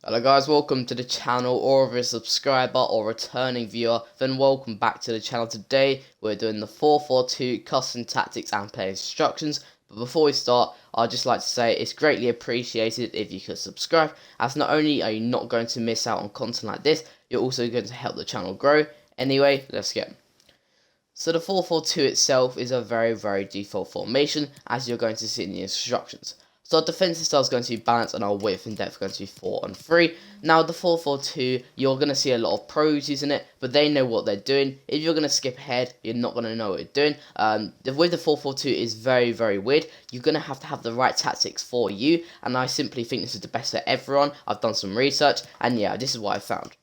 Hello guys, welcome to the channel, or if you're a subscriber or returning viewer, then welcome back to the channel. Today we're doing the 4-4-2 custom tactics and play instructions. But before we start, I'd just like to say it's greatly appreciated if you could subscribe, as not only are you not going to miss out on content like this, you're also going to help the channel grow. Anyway, let's get. So the 4-4-2 itself is a very default formation, as you're going to see in the instructions. So our defensive style is going to be balanced and our width and depth are going to be 4 and 3. Now the 4-4-2, you're going to see a lot of pros using it, but they know what they're doing. If you're going to skip ahead, you're not going to know what you're doing. The way the 4-4-2 is very weird. You're going to have the right tactics for you, and I simply think this is the best for everyone. I've done some research, and yeah, this is what I found.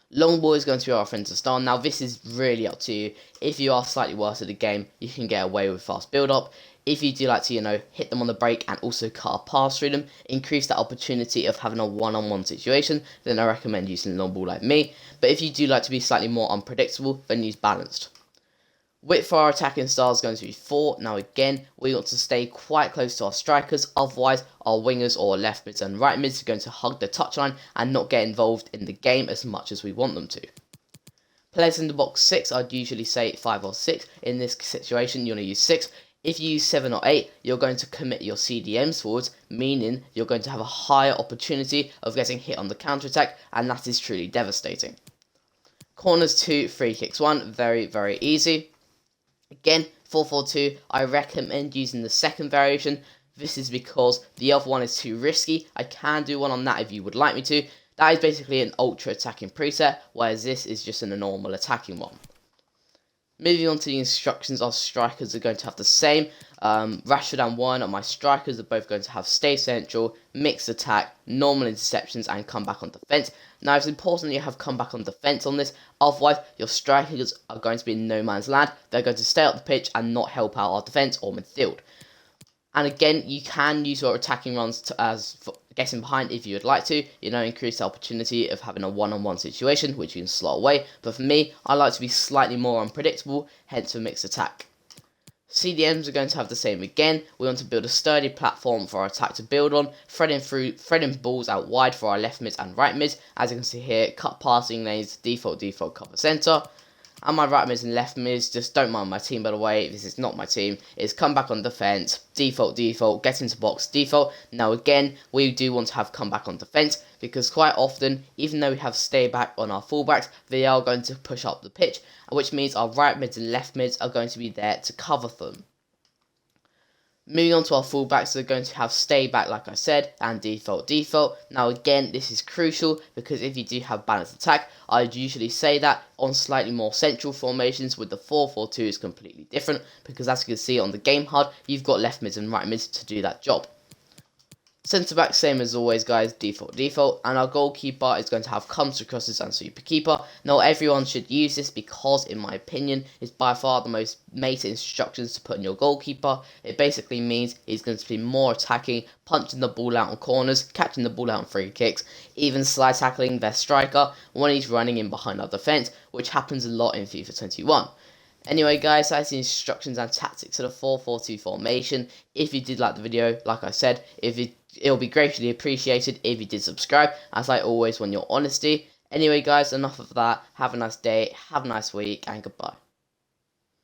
Long ball is going to be our offensive style. Now this is really up to you. If you are slightly worse at the game, you can get away with fast build up. If you do like to, hit them on the break and also cut a pass through them, increase that opportunity of having a one-on-one situation, then I recommend using long ball like me. But if you do like to be slightly more unpredictable, then use balanced. Width for our attacking style is going to be 4. Now again, we want to stay quite close to our strikers, otherwise our wingers or left mids and right mids are going to hug the touchline and not get involved in the game as much as we want them to. Players in the box 6, I'd usually say 5 or 6. In this situation, you want to use 6. If you use 7 or 8, you're going to commit your CDMs forwards, meaning you're going to have a higher opportunity of getting hit on the counter-attack, and that is truly devastating. Corners 2, free kicks 1, very easy. Again, 4-4-2, I recommend using the second variation. This is because the other one is too risky. I can do one on that if you would like me to. That is basically an ultra attacking preset, whereas this is just a normal attacking one. Moving on to the instructions, our strikers are going to have the same. Rashford and Warren, my strikers, are both going to have stay central, mixed attack, normal interceptions, and come back on defence. Now, it's important you have come back on defence on this, otherwise your strikers are going to be in no man's land. They're going to stay up the pitch and not help out our defence or midfield. And again, you can use your attacking runs as getting behind if you would like to, increase the opportunity of having a one-on-one situation, which you can slot away. But for me, I like to be slightly more unpredictable, hence a mixed attack. CDMs are going to have the same again. We want to build a sturdy platform for our attack to build on, threading balls out wide for our left mids and right mids. As you can see here, cut passing lanes, default cover centre. And my right mids and left mids, just don't mind my team by the way, this is not my team, is come back on defence, default, get into box, default. Now again, we do want to have come back on defence, because quite often, even though we have stay back on our fullbacks, they are going to push up the pitch, which means our right mids and left mids are going to be there to cover them. Moving on to our fullbacks, they're going to have stay back like I said, and default. Now again, this is crucial because if you do have balanced attack, I'd usually say that on slightly more central formations. With the 4-4-2 is completely different because as you can see on the game HUD, you've got left mids and right mids to do that job. Centre back, same as always guys, default, and our goalkeeper is going to have comes to crosses and super keeper. Now everyone should use this because in my opinion is by far the most meta instructions to put in your goalkeeper. It basically means he's going to be more attacking, punching the ball out on corners, catching the ball out on free kicks, even slide tackling their striker when he's running in behind our defence, which happens a lot in FIFA 21. Anyway guys, that's the instructions and tactics of the 4-4-2 formation. If you did like the video, like I said, it'll be greatly appreciated if you did subscribe, as I always want your honesty. Anyway guys, enough of that. Have a nice day, have a nice week, and goodbye.